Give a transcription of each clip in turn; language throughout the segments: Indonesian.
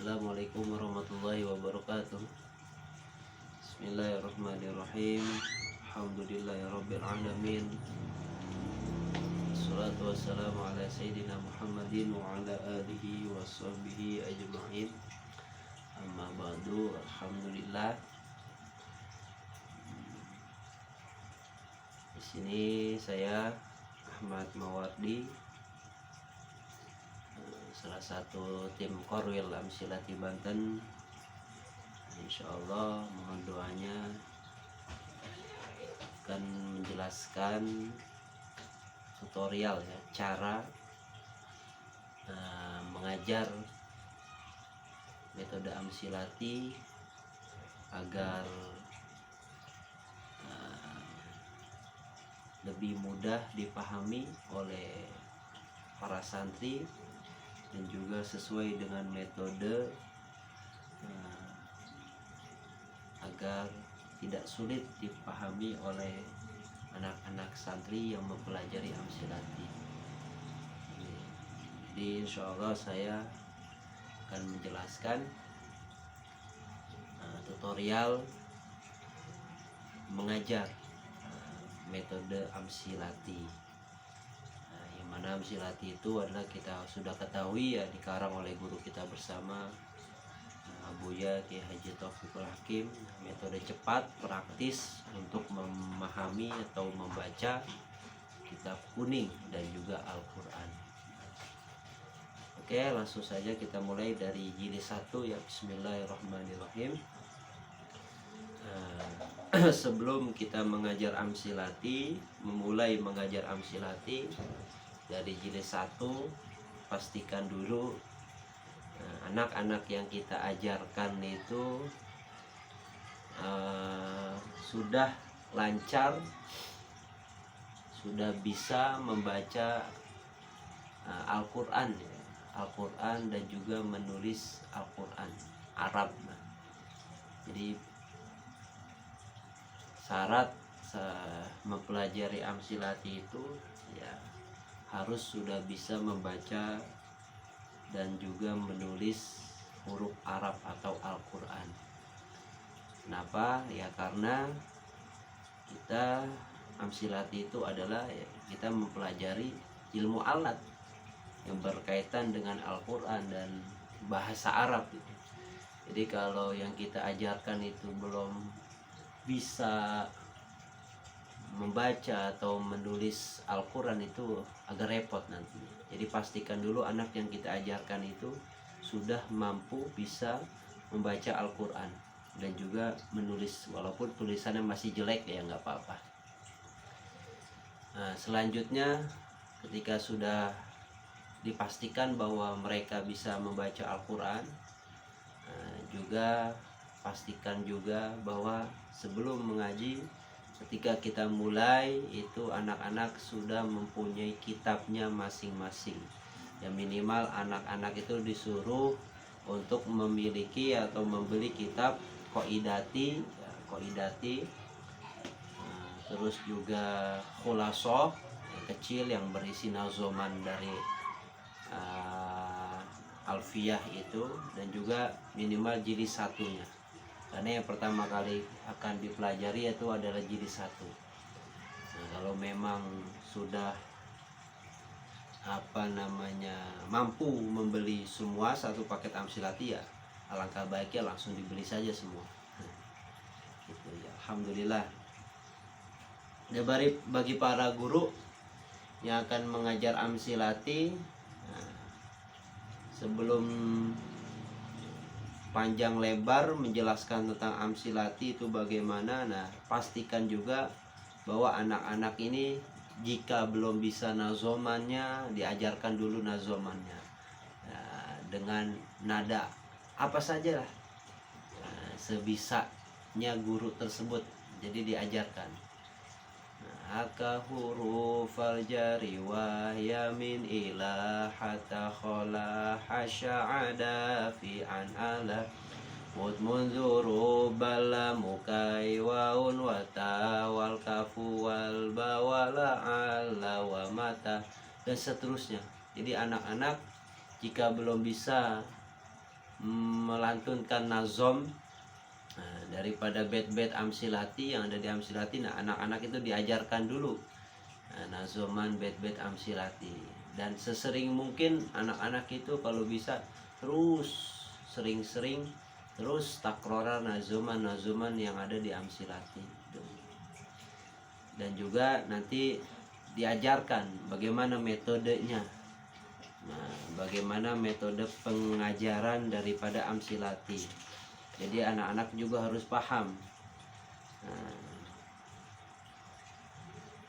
Assalamualaikum warahmatullahi wabarakatuh. Bismillahirrahmanirrahim. Alhamdulillahirabbil alamin. Wassalatu wassalamu ala sayyidina Muhammadin wa ala alihi washabbihi ajma'in. Amma ba'du. Alhamdulillah. Di sini saya Ahmad Mawardi, salah satu tim Korwil Amsilati Banten. Insyaallah mohon doanya akan menjelaskan tutorial ya, cara mengajar metode Amsilati agar lebih mudah dipahami oleh para santri dan juga sesuai dengan metode agar tidak sulit dipahami oleh anak-anak santri yang mempelajari Amsilati. Jadi insyaallah saya akan menjelaskan tutorial mengajar metode Amsilati. Yang mana Amsilati itu adalah, kita sudah ketahui ya, dikarang oleh guru kita bersama Buya Kiai Haji Taufiqul Hakim. Metode cepat, praktis untuk memahami atau membaca kitab kuning dan juga Al-Quran. Oke, langsung saja kita mulai dari jilid 1 ya. Bismillahirrahmanirrahim. Sebelum kita mengajar Amsilati, memulai mengajar Amsilati dari jilid 1, pastikan dulu anak-anak yang kita ajarkan itu sudah lancar, sudah bisa membaca Al-Quran dan juga menulis Al-Quran Arab. Jadi syarat mempelajari Amsilati itu ya harus sudah bisa membaca dan juga menulis huruf Arab atau Al-Quran. Kenapa? Ya karena kita Amsilati itu adalah ya, kita mempelajari ilmu alat yang berkaitan dengan Al-Quran dan bahasa Arab gitu. Jadi kalau yang kita ajarkan itu belum bisa membaca atau menulis Al-Quran, itu agak repot nantinya. Jadi pastikan dulu anak yang kita ajarkan itu sudah mampu bisa membaca Al-Quran dan juga menulis, walaupun tulisannya masih jelek ya nggak apa-apa. Selanjutnya ketika sudah dipastikan bahwa mereka bisa membaca Al-Quran, juga pastikan juga bahwa sebelum mengaji, ketika kita mulai itu anak-anak sudah mempunyai kitabnya masing-masing. Ya minimal anak-anak itu disuruh untuk memiliki atau membeli kitab Qoidati, terus juga Khulasoh kecil yang berisi nazoman dari Alfiyah itu, dan juga minimal jilid 1-nya. Karena yang pertama kali akan dipelajari itu adalah jilid 1. Nah, kalau memang sudah mampu membeli semua satu paket Amsilati, ya alangkah baiknya langsung dibeli saja semua. Gitu ya. Alhamdulillah. Dan bagi para guru yang akan mengajar Amsilati, sebelum panjang lebar menjelaskan tentang Amsilati itu bagaimana, pastikan juga bahwa anak-anak ini jika belum bisa nazomannya, diajarkan dulu nazomannya dengan nada apa saja lah, sebisanya guru tersebut. Jadi diajarkan aka hurufal jari wa yamin ila hatta khala hasya'ada fi an ala mud munzuru bala mukai waun wa ta wal kafu wal bawala ala wa mata, dan seterusnya. Jadi anak-anak jika belum bisa melantunkan nazom daripada bait-bait amsilati yang ada di amsilati. Nah, anak-anak itu diajarkan dulu nazoman bait-bait amsilati, dan sesering mungkin anak-anak itu kalau bisa terus sering-sering terus takrora nazoman yang ada di amsilati. Dan juga nanti diajarkan bagaimana metodenya. Nah, bagaimana metode pengajaran daripada amsilati. Jadi anak-anak juga harus paham.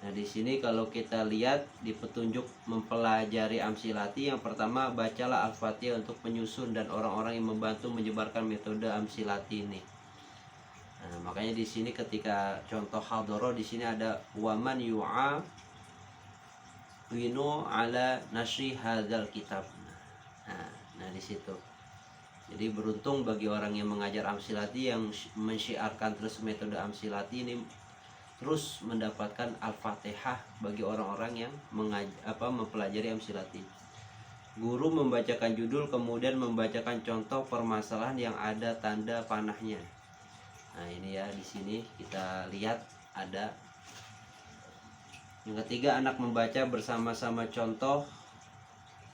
Nah, di sini kalau kita lihat di petunjuk mempelajari amsilati, yang pertama bacalah Al-Fatihah untuk penyusun dan orang-orang yang membantu menyebarkan metode amsilati ini. Nah, makanya di sini ketika contoh hadoroh di sini ada waman yu'a wino ala nasri hadzal kitab. Nah di situ. Jadi beruntung bagi orang yang mengajar amsilati yang mensyiarkan terus metode amsilati ini, terus mendapatkan Al-Fatihah bagi orang-orang yang mempelajari amsilati. Guru membacakan judul kemudian membacakan contoh permasalahan yang ada tanda panahnya. Nah ini ya, di sini kita lihat ada. Yang ketiga, anak membaca bersama-sama contoh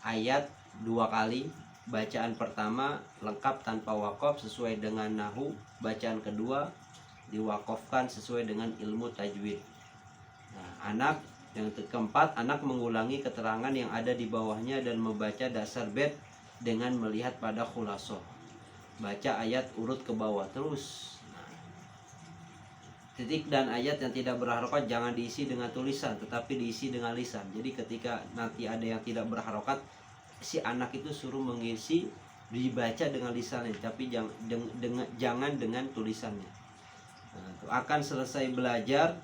ayat 2 kali. Bacaan pertama lengkap tanpa wakaf sesuai dengan nahu. Bacaan kedua diwakafkan sesuai dengan ilmu tajwid. Nah, yang keempat, anak mengulangi keterangan yang ada di bawahnya dan membaca dasar bait dengan melihat pada khulasoh. Baca ayat urut ke bawah terus. Titik dan ayat yang tidak berharokat jangan diisi dengan tulisan, tetapi diisi dengan lisan. Jadi ketika nanti ada yang tidak berharokat, si anak itu suruh mengisi, dibaca dengan lisannya, tapi jangan dengan tulisannya. Akan selesai belajar.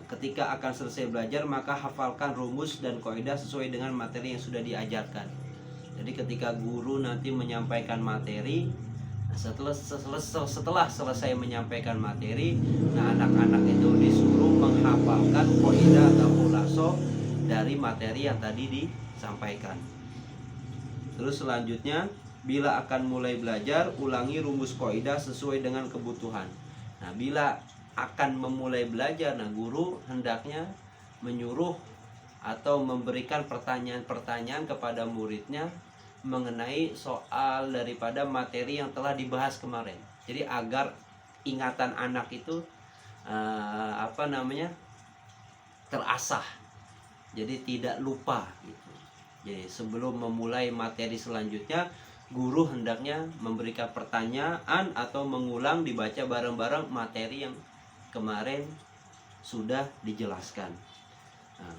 Ketika akan selesai belajar, maka hafalkan rumus dan kaidah sesuai dengan materi yang sudah diajarkan. Jadi ketika guru nanti menyampaikan materi, setelah selesai menyampaikan materi, nah anak-anak itu disuruh menghafalkan kaidah atau khulasoh dari materi yang tadi disampaikan. Terus selanjutnya, bila akan mulai belajar, ulangi rumus kaidah sesuai dengan kebutuhan. Nah, bila akan memulai belajar, nah guru hendaknya menyuruh atau memberikan pertanyaan-pertanyaan kepada muridnya mengenai soal daripada materi yang telah dibahas kemarin. Jadi agar ingatan anak itu terasah. Jadi tidak lupa gitu. Jadi sebelum memulai materi selanjutnya, guru hendaknya memberikan pertanyaan atau mengulang dibaca bareng-bareng materi yang kemarin sudah dijelaskan. Nah,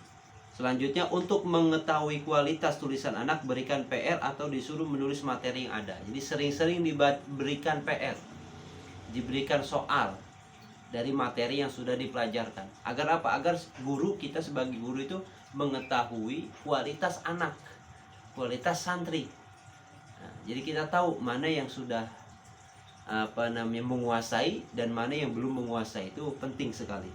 selanjutnya, untuk mengetahui kualitas tulisan anak, berikan PR atau disuruh menulis materi yang ada. Jadi sering-sering diberikan PR, diberikan soal dari materi yang sudah dipelajarkan. Agar apa? Agar kita sebagai guru itu mengetahui kualitas anak, kualitas santri. Nah, jadi kita tahu mana yang sudah menguasai dan mana yang belum menguasai. Itu penting sekali.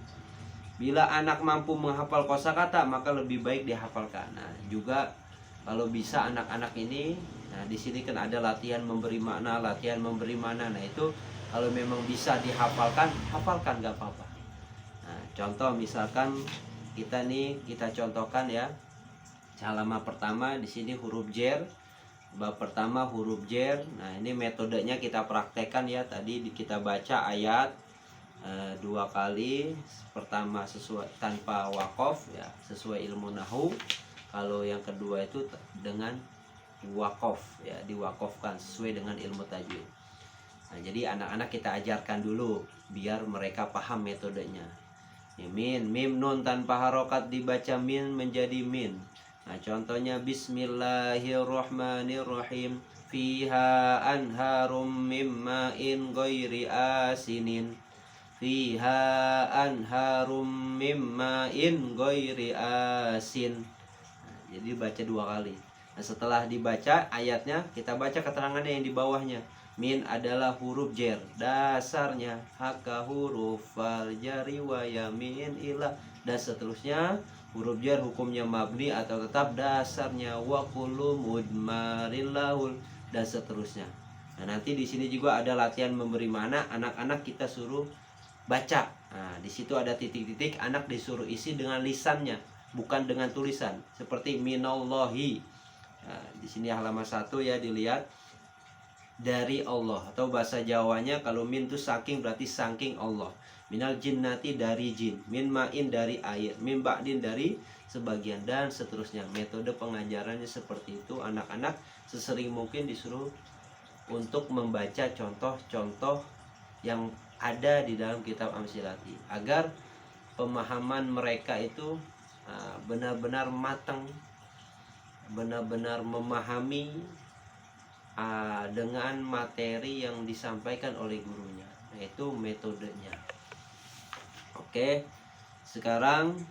Bila anak mampu menghafal kosakata, maka lebih baik dihafalkan. Nah, juga kalau bisa anak-anak ini, nah di sini kan ada latihan memberi makna, latihan memberi mana. Nah, itu kalau memang bisa dihafalkan, hafalkan, gak apa-apa. Nah, contoh misalkan kita contohkan ya. Halaman pertama di sini huruf jer. Bab pertama huruf jer. Nah, ini metodenya kita praktekkan ya. Tadi kita baca ayat 2 kali. Pertama sesuai tanpa wakaf ya, sesuai ilmu nahu. Kalau yang kedua itu dengan wakaf ya, diwakafkan sesuai dengan ilmu tajwid. Nah, jadi anak-anak kita ajarkan dulu biar mereka paham metodenya. Ya, mim nun tanpa harokat dibaca min menjadi min. Nah, contohnya bismillahirrahmanirrahim. Fiha anharum mimma'in ghairi asinin. Fiha anharum mimma'in ghairi asin. Nah, jadi baca 2 kali. Nah, setelah dibaca ayatnya, kita baca keterangannya yang di bawahnya. Min adalah huruf jer, dasarnya haka huruf fal jari wa yamin ila, dan seterusnya. Huruf jer hukumnya mabni atau tetap, dasarnya wa kullu mudmarin lahul, dan seterusnya. Nah, nanti di sini juga ada latihan memberi makna, anak-anak kita suruh baca. Nah, di situ ada titik-titik, anak disuruh isi dengan lisannya, bukan dengan tulisan. Seperti minallahi. Nah, di sini halaman 1 ya, dilihat, dari Allah, atau bahasa Jawanya kalau min itu saking, berarti saking Allah. Minal jinnati, dari jin. Min ma'in, dari air. Min ba'din, dari sebagian, dan seterusnya. Metode pengajarannya seperti itu. Anak-anak sesering mungkin disuruh untuk membaca contoh-contoh yang ada di dalam kitab Amsilati, agar pemahaman mereka itu benar-benar matang, benar-benar memahami dengan materi yang disampaikan oleh gurunya, yaitu metodenya. Oke, sekarang